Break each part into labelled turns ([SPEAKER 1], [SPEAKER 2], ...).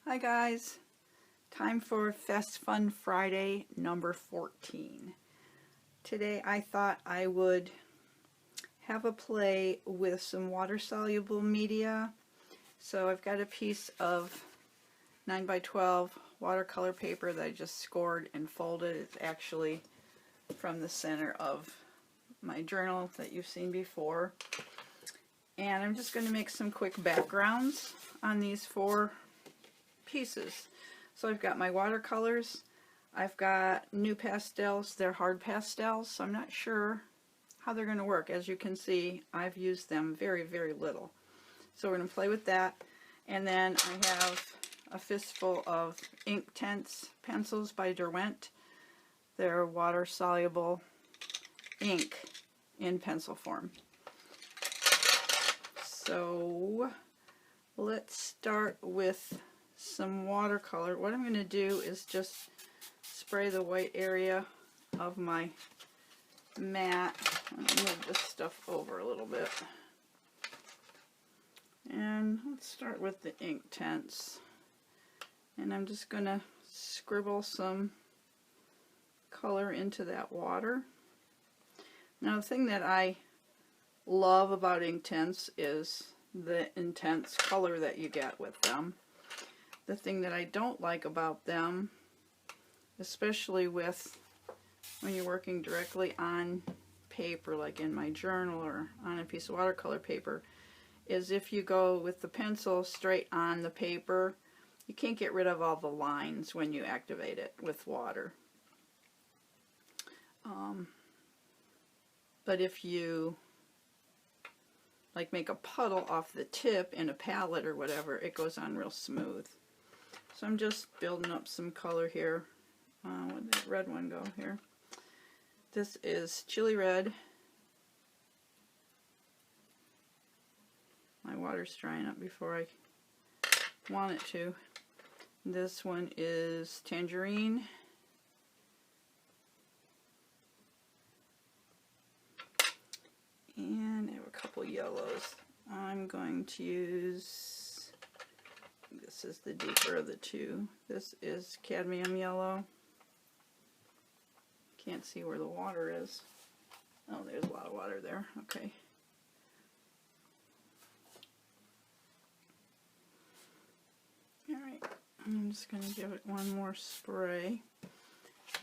[SPEAKER 1] Hi guys, time for Fest Fun Friday number 14. Today I thought I would have a play with some water-soluble media. So I've got a piece of 9x12 watercolor paper that I just scored and folded. It's actually from the center of my journal that you've seen before. And I'm just going to make some quick backgrounds on these four pieces. So I've got my watercolors, I've got Nuys pastels. They're hard pastels, so I'm not sure how they're going to work. As you can see, I've used them very, very little. So we're going to play with that. And then I have a fistful of Inktense pencils by Derwent. They're water-soluble ink in pencil form. So let's start with some watercolor. What I'm going to do is just spray the white area of my mat. I'm going to move this stuff over a little bit. And let's start with the Inktense. And I'm just going to scribble some color into that water. Now the thing that I love about Inktense is the intense color that you get with them. The thing that I don't like about them, especially with when you're working directly on paper, like in my journal or on a piece of watercolor paper, is if you go with the pencil straight on the paper, you can't get rid of all the lines when you activate it with water. But if you like make a puddle off the tip in a palette or whatever, it goes on real smooth. So I'm just building up some color here. Where did that red one go here? This is chili red. My water's drying up before I want it to. This one is tangerine. And I have a couple yellows. I'm going to use, this is the deeper of the two. This is cadmium yellow. Can't see where the water is. Oh, there's a lot of water there. Okay. Alright, I'm just going to give it one more spray.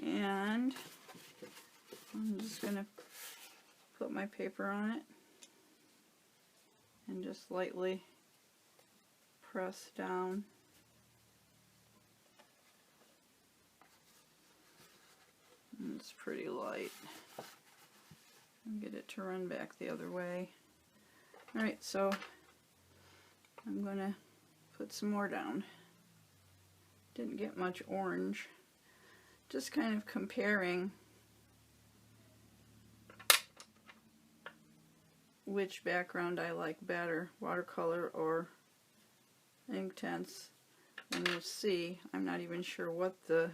[SPEAKER 1] And I'm just going to put my paper on it and just lightly press down. And it's pretty light. And get it to run back the other way. Alright, so I'm going to put some more down. Didn't get much orange. Just kind of comparing which background I like better, watercolor or Inktense. And you'll see, I'm not even sure what the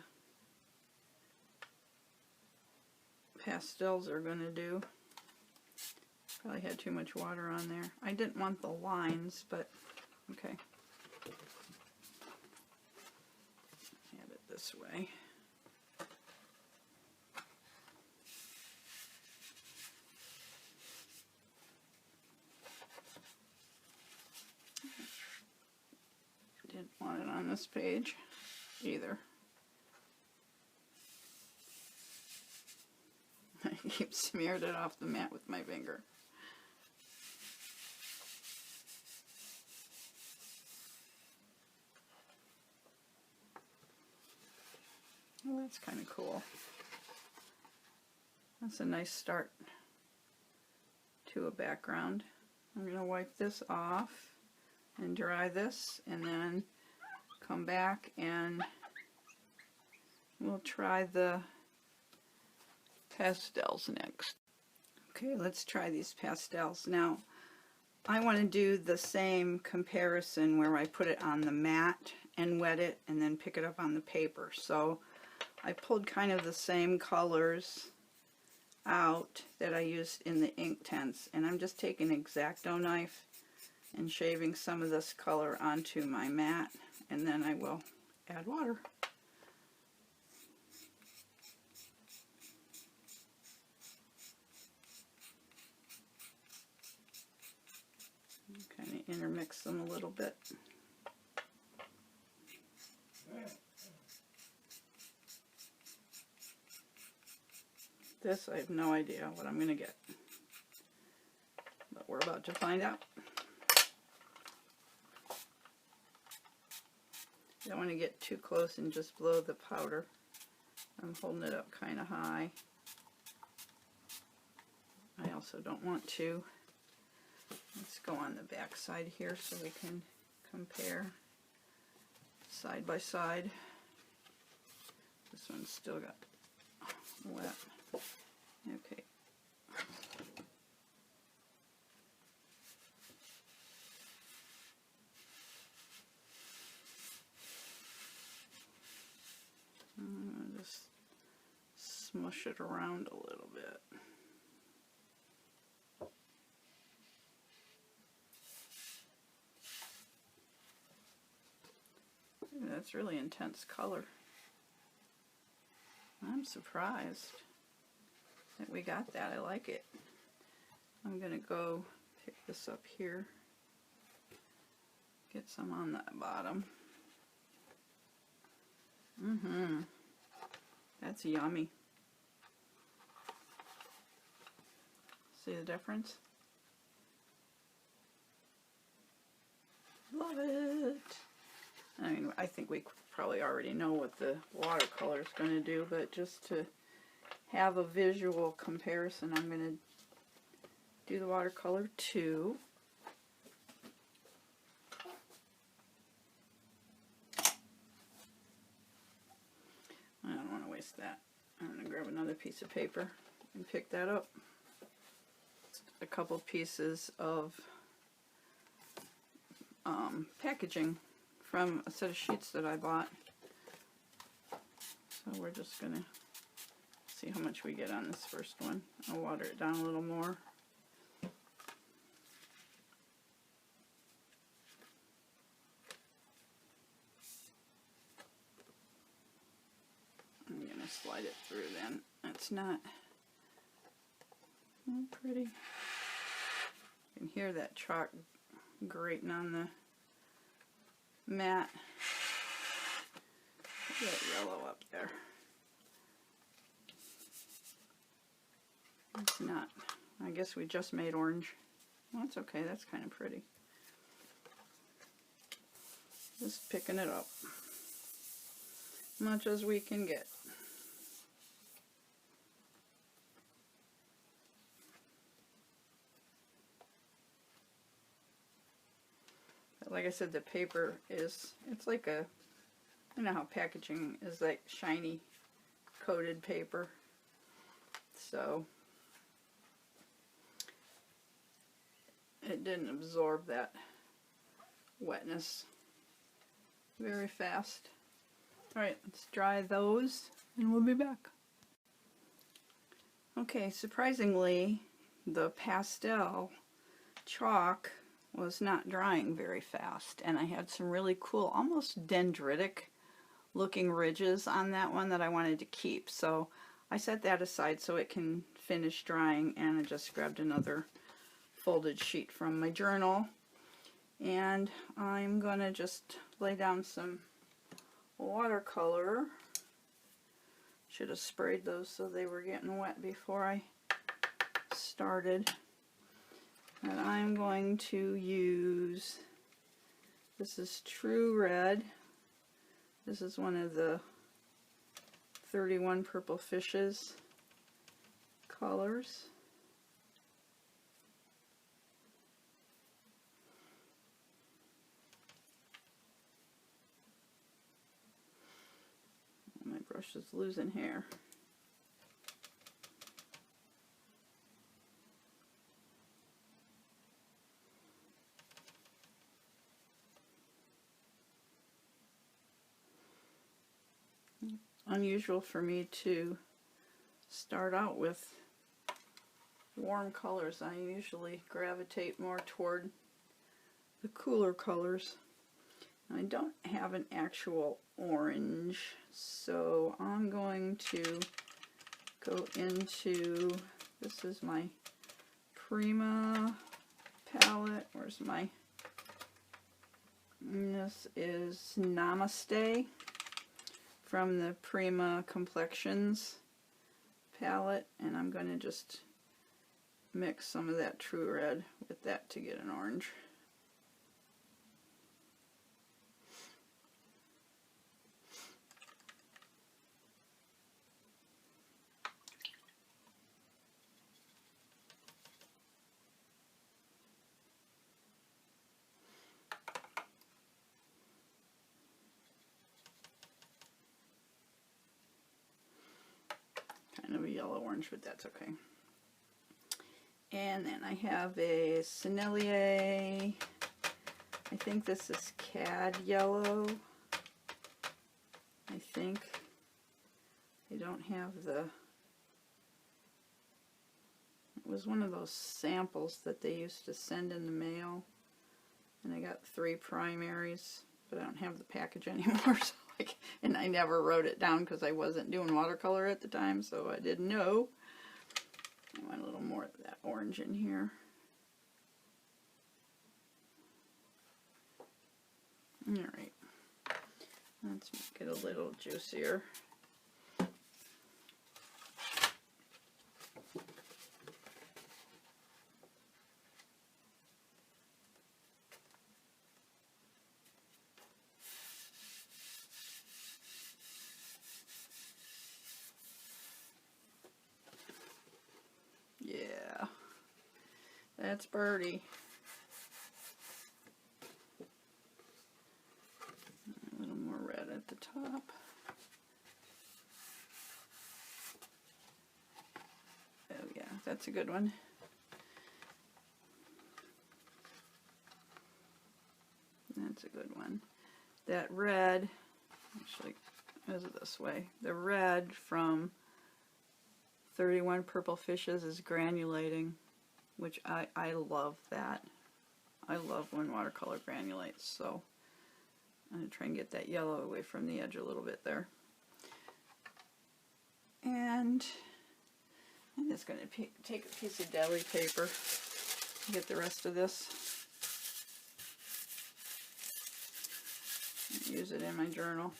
[SPEAKER 1] pastels are going to do. Probably had too much water on there. I didn't want the lines, but okay. Have it this way. Didn't want it on this page either. I keep smeared it off the mat with my finger. Well, that's kind of cool. That's a nice start to a background. I'm going to wipe this off and dry this, and then come back and we'll try the pastels next. Okay, let's try these pastels. Now, I want to do the same comparison where I put it on the mat and wet it and then pick it up on the paper. So I pulled kind of the same colors out that I used in the Inktense, and I'm just taking an X-Acto knife and shaving some of this color onto my mat and then I will add water. Kind of intermix them a little bit. This, I have no idea what I'm going to get, but we're about to find out. You don't want to get too close and just blow the powder. I'm holding it up kind of high. I also don't want to. Let's go on the back side here so we can compare side by side. This one's still got wet. Okay. Just smush it around a little bit. That's really intense color. I'm surprised that we got that. I like it. I'm going to go pick this up here, get some on that bottom. That's yummy. See the difference? Love it. I mean, I think we probably already know what the watercolor is going to do, but just to have a visual comparison, I'm going to do the watercolor too. I don't want to waste that. I'm going to grab another piece of paper and pick that up. A couple pieces of packaging from a set of sheets that I bought. So we're just going to see how much we get on this first one. I'll water it down a little more. I'm going to slide it through then. It's not pretty. You can hear that chalk grating on the mat. Look at that yellow up there. It's not. I guess we just made orange. Well, that's okay. That's kind of pretty. Just picking it up. Much as we can get. Like I said, the paper is, it's like a, you know how packaging is like shiny coated paper. So it didn't absorb that wetness very fast. Alright, let's dry those and we'll be back. Okay, surprisingly, the pastel chalk was not drying very fast, and I had some really cool, almost dendritic looking ridges on that one that I wanted to keep. So I set that aside so it can finish drying, and I just grabbed another folded sheet from my journal, and I'm gonna just lay down some watercolor. Should have sprayed those so they were getting wet before I started. And I'm going to use, this is True Red. This is one of the 31 Purple Fishes colors. My brush is losing hair. Unusual for me to start out with warm colors. I usually gravitate more toward the cooler colors. I don't have an actual orange, so I'm going to go into, this is my Prima palette. Where's my, this is Namaste from the Prima Complexions palette, and I'm going to just mix some of that True Red with that to get an orange. Kind of a yellow orange, but that's okay. And then I have a Sennelier, I think this is Cad Yellow, I think. I don't have the, it was one of those samples that they used to send in the mail, and I got 3 primaries, but I don't have the package anymore, so and I never wrote it down because I wasn't doing watercolor at the time, so I didn't know. I want a little more of that orange in here. Alright, let's make it a little juicier. Yeah, that's Birdie. A little more red at the top. Oh yeah, that's a good one. That's a good one. That red, actually, is it this way? The red from 31 Purple Fishes is granulating, which I love that. I love when watercolor granulates, so I'm going to try and get that yellow away from the edge a little bit there. And I'm just going to take a piece of deli paper and get the rest of this. And use it in my journal.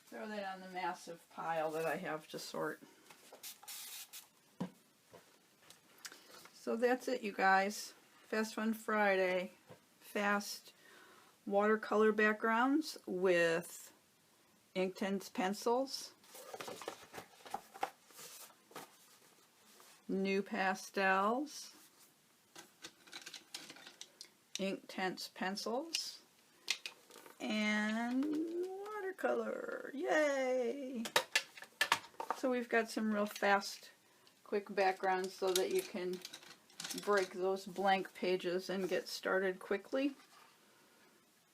[SPEAKER 1] Throw that on the massive pile that I have to sort. So that's it, you guys. Fast Fun Friday. Fast watercolor backgrounds with Inktense pencils, Nuys pastels, Inktense pencils, and watercolor. Yay! So we've got some real fast, quick backgrounds so that you can break those blank pages and get started quickly.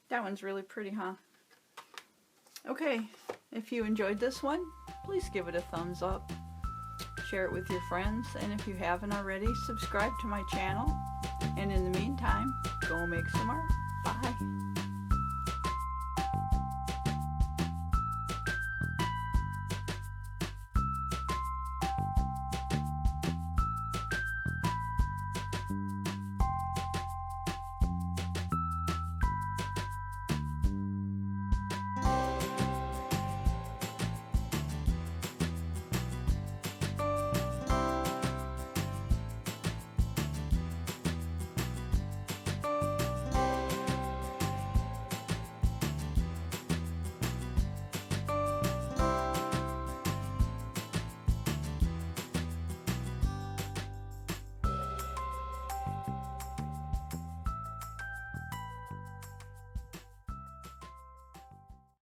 [SPEAKER 1] That one's really pretty, huh? Okay, if you enjoyed this one, please give it a thumbs up. Share it with your friends, and if you haven't already, subscribe to my channel. And in the meantime, go make some art. Bye!